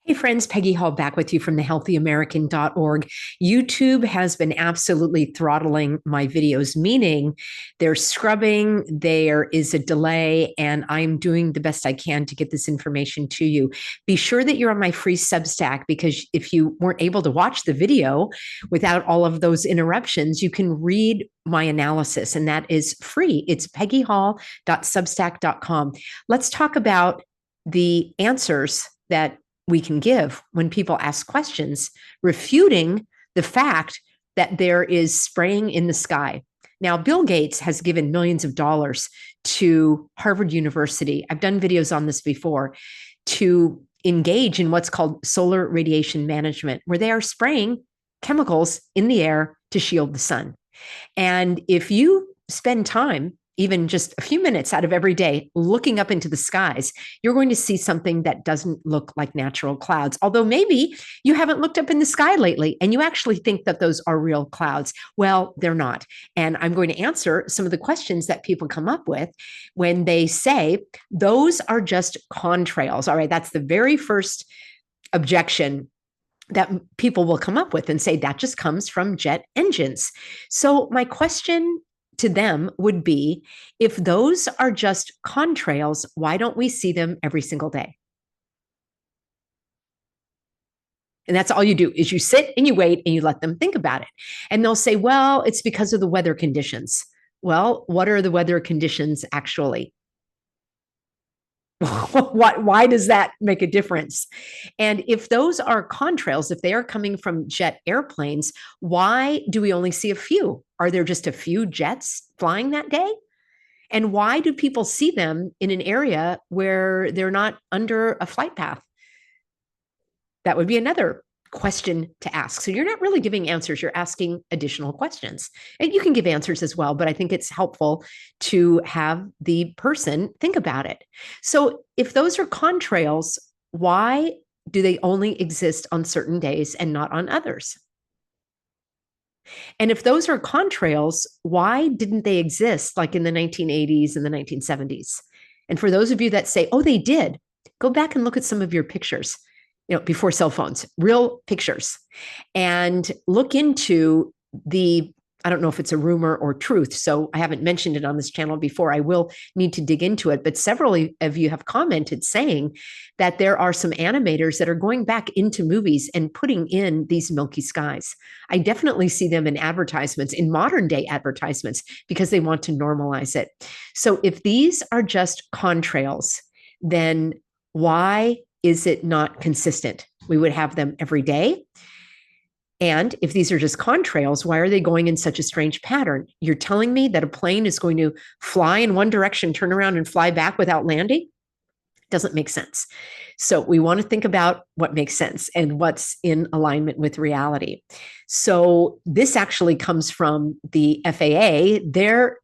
Hey friends, Peggy Hall back with you from thehealthyamerican.org. YouTube has been absolutely throttling my videos, meaning they're scrubbing, there is a delay, and I'm doing the best I can to get this information to you. Be sure that you're on my free Substack, because if you weren't able to watch the video without all of those interruptions, you can read my analysis, and that is free. It's peggyhall.substack.com. Let's talk about the answers that we can give when people ask questions, refuting the fact that there is spraying in the sky. Now, Bill Gates has given millions of dollars to Harvard University. I've done videos on this before, to engage in what's called solar radiation management, where they are spraying chemicals in the air to shield the sun. And if you spend time, even just a few minutes out of every day, looking up into the skies, you're going to see something that doesn't look like natural clouds. Although maybe you haven't looked up in the sky lately and you actually think that those are real clouds. Well, they're not. And I'm going to answer some of the questions that people come up with when they say those are just contrails. All right, that's the very first objection that people will come up with and say that just comes from jet engines. So my question to them would be, if those are just contrails, why don't we see them every single day? And that's all you do, is you sit and you wait and you let them think about it. And they'll say, well, it's because of the weather conditions. Well, what are the weather conditions actually? Why does that make a difference? And if those are contrails, if they are coming from jet airplanes, why do we only see a few? Are there just a few jets flying that day? And why do people see them in an area where they're not under a flight path? That would be another question to ask. So you're not really giving answers, you're asking additional questions. And you can give answers as well, but I think it's helpful to have the person think about it. So if those are contrails, why do they only exist on certain days and not on others? And if those are contrails, why didn't they exist like in the 1980s and the 1970s? And for those of you that say, oh, they did, go back and look at some of your pictures, before cell phones, real pictures, and look into the, I don't know if it's a rumor or truth, so I haven't mentioned it on this channel before. I will need to dig into it, but several of you have commented saying that there are some animators that are going back into movies and putting in these milky skies. I definitely see them in advertisements, in modern day advertisements, because they want to normalize it. So if these are just contrails, then why is it not consistent? We would have them every day. And if these are just contrails, why are they going in such a strange pattern? You're telling me that a plane is going to fly in one direction, turn around and fly back without landing? Doesn't make sense. So we want to think about what makes sense and what's in alignment with reality. So this actually comes from the FAA. Their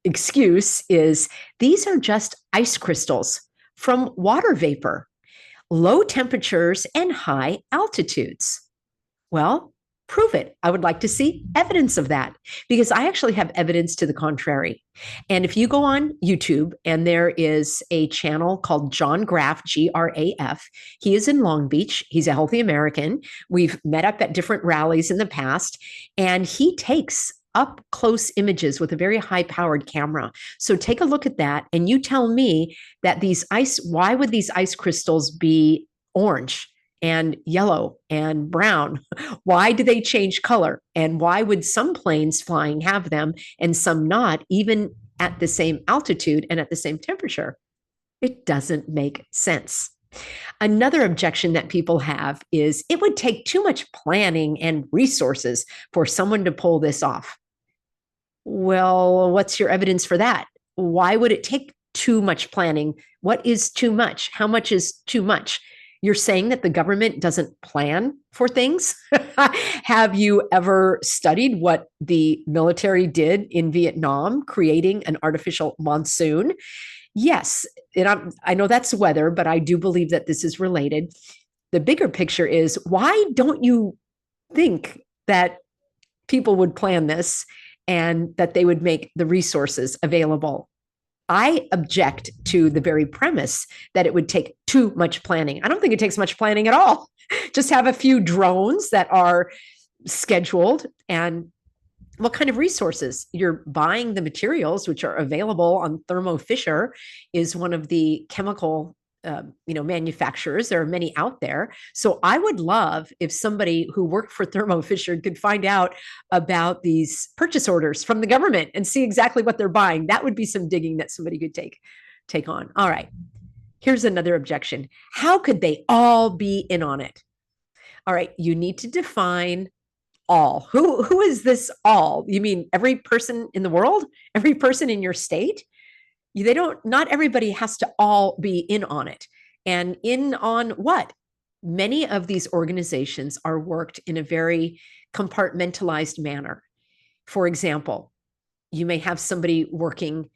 excuse is these are just ice crystals from water vapor, low temperatures and high altitudes. Well, prove it. I would like to see evidence of that, because I actually have evidence to the contrary. And if you go on YouTube, and there is a channel called John Graff, Graf, he is in Long Beach. He's a healthy American. We've met up at different rallies in the past, and he takes up close images with a very high powered camera. So take a look at that, and you tell me that why would these ice crystals be orange and yellow and brown? Why do they change color? And why would some planes flying have them and some not, even at the same altitude and at the same temperature? It doesn't make sense. Another objection that people have is it would take too much planning and resources for someone to pull this off. Well, what's your evidence for that? Why would it take too much planning? What is too much? How much is too much? You're saying that the government doesn't plan for things? Have you ever studied what the military did in Vietnam, creating an artificial monsoon? Yes, and I know that's weather, but I do believe that this is related. The bigger picture is, why don't you think that people would plan this and that they would make the resources available? I object to the very premise that it would take too much planning. I don't think it takes much planning at all. Just have a few drones that are scheduled, and what kind of resources you're buying. The materials which are available on Thermo Fisher is one of the chemical manufacturers. There are many out there. So I would love if somebody who worked for Thermo Fisher could find out about these purchase orders from the government and see exactly what they're buying. That would be some digging that somebody could take on. All right. Here's another objection. How could they all be in on it? All right, you need to define all. Who is this all? You mean every person in the world? Every person in your state? Not everybody has to all be in on it. And in on what? Many of these organizations are worked in a very compartmentalized manner. For example, you may have somebody working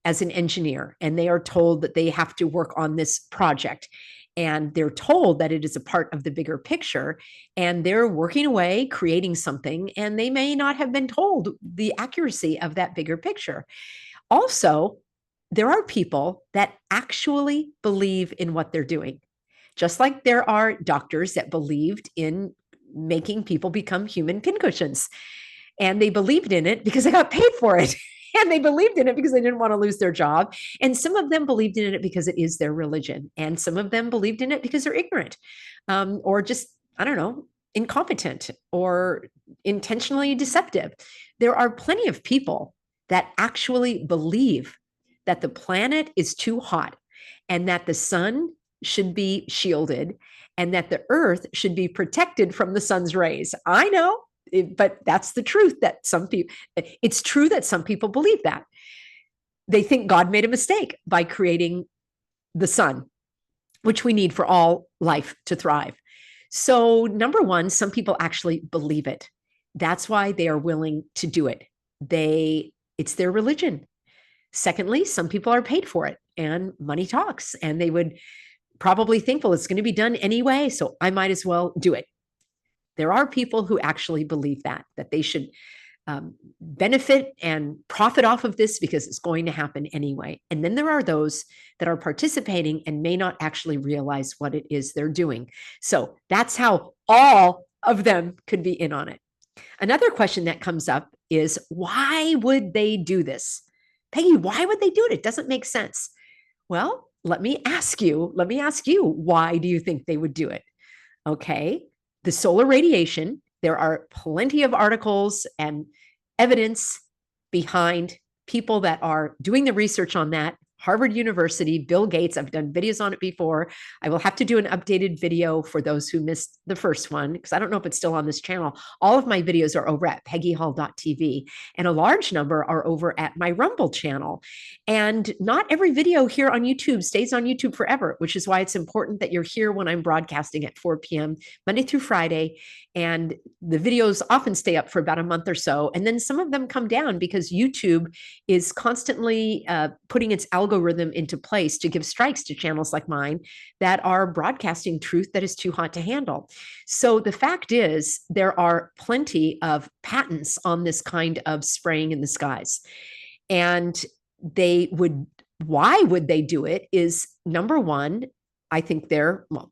as an engineer, and they are told that they have to work on this project. And they're told that it is a part of the bigger picture, and they're working away, creating something, and they may not have been told the accuracy of that bigger picture. Also, there are people that actually believe in what they're doing, just like there are doctors that believed in making people become human pincushions. And they believed in it because they got paid for it. And they believed in it because they didn't want to lose their job. And some of them believed in it because it is their religion. And some of them believed in it because they're ignorant, or just, I don't know, incompetent or intentionally deceptive. There are plenty of people that actually believe that the planet is too hot and that the sun should be shielded and that the earth should be protected from the sun's rays. I know, but that's the truth that it's true that some people believe that. They think God made a mistake by creating the sun, which we need for all life to thrive. So, number one, some people actually believe it. That's why they are willing to do it. It's their religion. Secondly, some people are paid for it, and money talks, and they would probably think, well, it's going to be done anyway, so I might as well do it. There are people who actually believe that they should benefit and profit off of this because it's going to happen anyway. And then there are those that are participating and may not actually realize what it is they're doing. So that's how all of them could be in on it. Another question that comes up is, why would they do this? Peggy, why would they do it? It doesn't make sense. Well, let me ask you, why do you think they would do it? Okay. The solar radiation, there are plenty of articles and evidence behind people that are doing the research on that. Harvard University, Bill Gates, I've done videos on it before. I will have to do an updated video for those who missed the first one, because I don't know if it's still on this channel. All of my videos are over at peggyhall.tv, and a large number are over at my Rumble channel. And not every video here on YouTube stays on YouTube forever, which is why it's important that you're here when I'm broadcasting at 4 p.m. Monday through Friday. And the videos often stay up for about a month or so. And then some of them come down because YouTube is constantly putting its algorithm into place to give strikes to channels like mine that are broadcasting truth that is too hot to handle. So the fact is, there are plenty of patents on this kind of spraying in the skies. And why would they do it is, number one, I think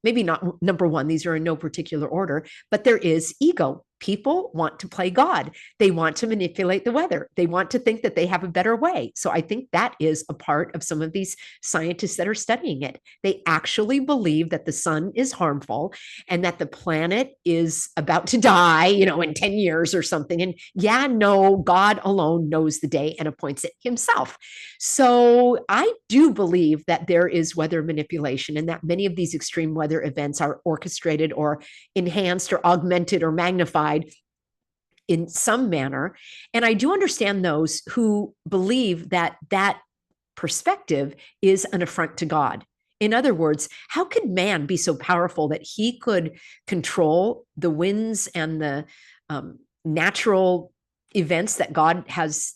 maybe not number one, these are in no particular order, but there is ego. People want to play God. They want to manipulate the weather. They want to think that they have a better way. So I think that is a part of some of these scientists that are studying it. They actually believe that the sun is harmful and that the planet is about to die, in 10 years or something. And God alone knows the day and appoints it himself. So I do believe that there is weather manipulation and that many of these extreme weather events are orchestrated or enhanced or augmented or magnified in some manner. And I do understand those who believe that perspective is an affront to God. In other words, how could man be so powerful that he could control the winds and the natural events that God has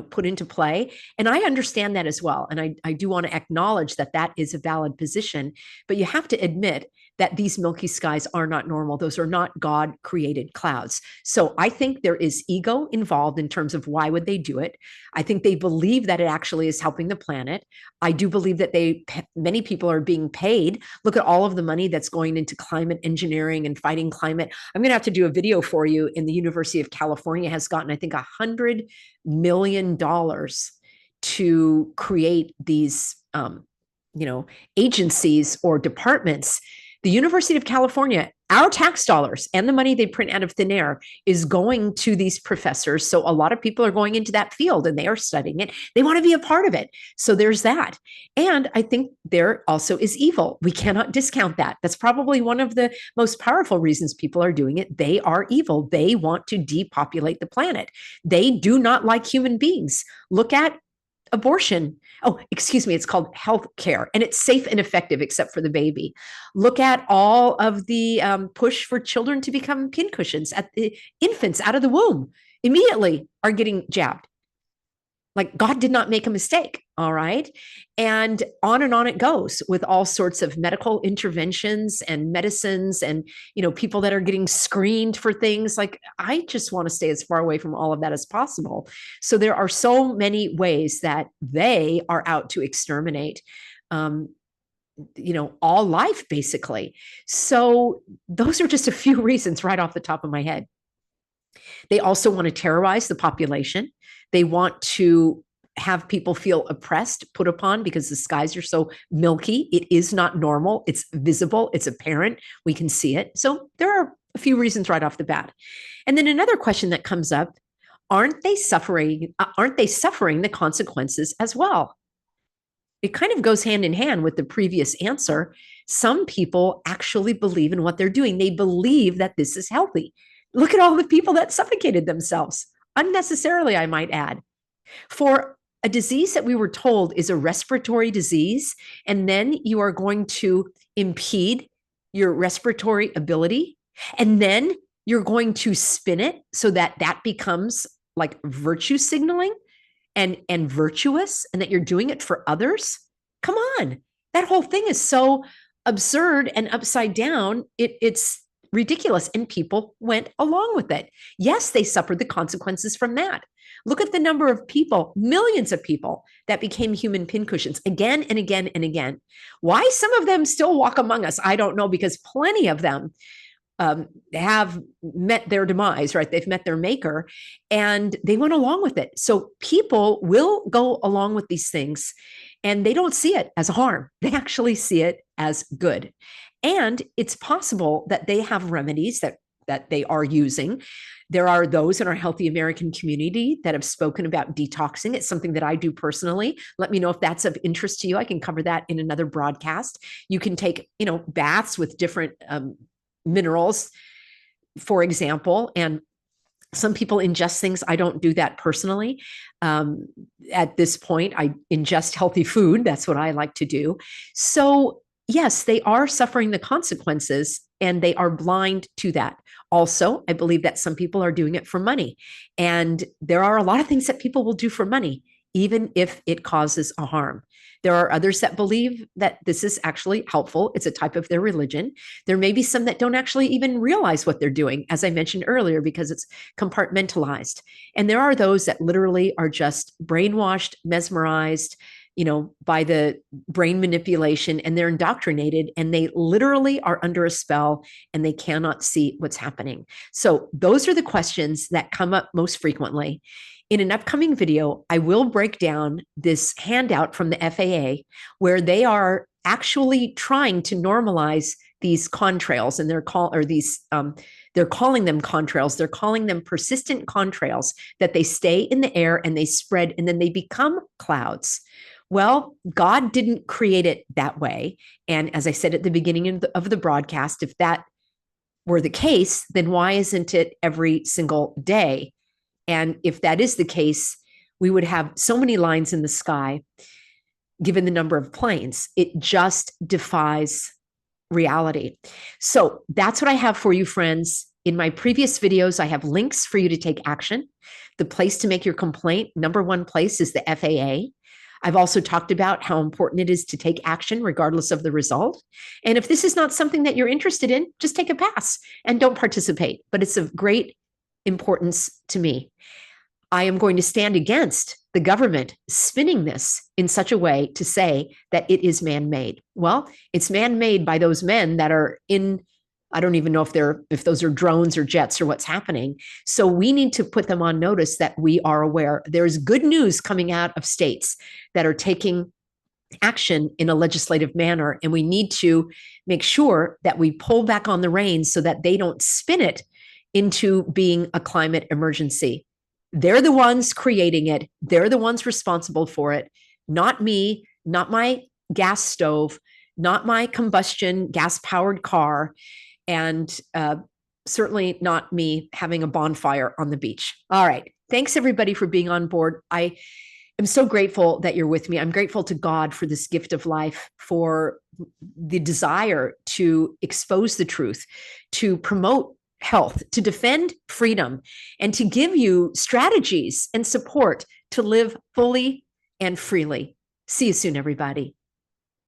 put into play? And I understand that as well. And I do want to acknowledge that is a valid position, but you have to admit that these milky skies are not normal. Those are not God created clouds. So I think there is ego involved in terms of why would they do it. I think they believe that it actually is helping the planet. I do believe that many people are being paid. Look at all of the money that's going into climate engineering and fighting climate. I'm going to have to do a video for you. In the University of California has gotten, I think, $100 million to create these, agencies or departments. The University of California, our tax dollars and the money they print out of thin air is going to these professors. So a lot of people are going into that field and they are studying it. They want to be a part of it. So there's that. And I think there also is evil. We cannot discount that. That's probably one of the most powerful reasons people are doing it. They are evil. They want to depopulate the planet. They do not like human beings. Look at abortion. Oh, excuse me. It's called health care, and it's safe and effective except for the baby. Look at all of the push for children to become pincushions. At the infants out of the womb immediately are getting jabbed. Like God did not make a mistake. All right. And on it goes with all sorts of medical interventions and medicines and, people that are getting screened for things. Like, I just want to stay as far away from all of that as possible. So there are so many ways that they are out to exterminate, all life basically. So those are just a few reasons right off the top of my head. They also want to terrorize the population. They want to have people feel oppressed, put upon, because the skies are so milky. It is not normal. It's visible. It's apparent. We can see it. So there are a few reasons right off the bat. And then another question that comes up, aren't they suffering the consequences as well? It kind of goes hand in hand with the previous answer. Some people actually believe in what they're doing. They believe that this is healthy. Look at all the people that suffocated themselves, unnecessarily, I might add, for a disease that we were told is a respiratory disease, and then you are going to impede your respiratory ability, and then you're going to spin it so that that becomes like virtue signaling and virtuous, and that you're doing it for others. Come on. That whole thing is so absurd and upside down. It's ridiculous. And people went along with it. Yes, they suffered the consequences from that. Look at the number of people, millions of people that became human pincushions again and again and again. Why some of them still walk among us, I don't know, because plenty of them have met their demise, right? They've met their maker and they went along with it. So people will go along with these things and they don't see it as harm. They actually see it as good. And it's possible that they have remedies that they are using. There are those in our Healthy American community that have spoken about detoxing. It's something that I do personally. Let me know if that's of interest to you. I can cover that in another broadcast. You can take, baths with different minerals, for example, and some people ingest things. I don't do that personally. At this point, I ingest healthy food. That's what I like to do. So yes, they are suffering the consequences and they are blind to that. Also, I believe that some people are doing it for money. And there are a lot of things that people will do for money, even if it causes a harm. There are others that believe that this is actually helpful. It's a type of their religion. There may be some that don't actually even realize what they're doing, as I mentioned earlier, because it's compartmentalized. And there are those that literally are just brainwashed, mesmerized, by the brain manipulation, and they're indoctrinated and they literally are under a spell and they cannot see what's happening. So those are the questions that come up most frequently. In an upcoming video, I will break down this handout from the FAA where they are actually trying to normalize these CONtrails, and they're calling them CONtrails. They're calling them persistent CONtrails, that they stay in the air and they spread and then they become clouds. Well, God didn't create it that way. And as I said at the beginning of the broadcast, if that were the case, then why isn't it every single day? And if that is the case, we would have so many lines in the sky, given the number of planes. It just defies reality. So that's what I have for you, friends. In my previous videos, I have links for you to take action. The place to make your complaint, number one place, is the FAA. I've also talked about how important it is to take action regardless of the result. And if this is not something that you're interested in, just take a pass and don't participate. But it's of great importance to me. I am going to stand against the government spinning this in such a way to say that it is man-made. Well, it's man-made by those men that are in, I don't even know if those are drones or jets or what's happening. So we need to put them on notice that we are aware. There's good news coming out of states that are taking action in a legislative manner, and we need to make sure that we pull back on the reins so that they don't spin it into being a climate emergency. They're the ones creating it. They're the ones responsible for it, not me, not my gas stove, not my combustion gas-powered car, and certainly not me having a bonfire on the beach. All right. Thanks, everybody, for being on board. I am so grateful that you're with me. I'm grateful to God for this gift of life, for the desire to expose the truth, to promote health, to defend freedom, and to give you strategies and support to live fully and freely. See you soon, everybody.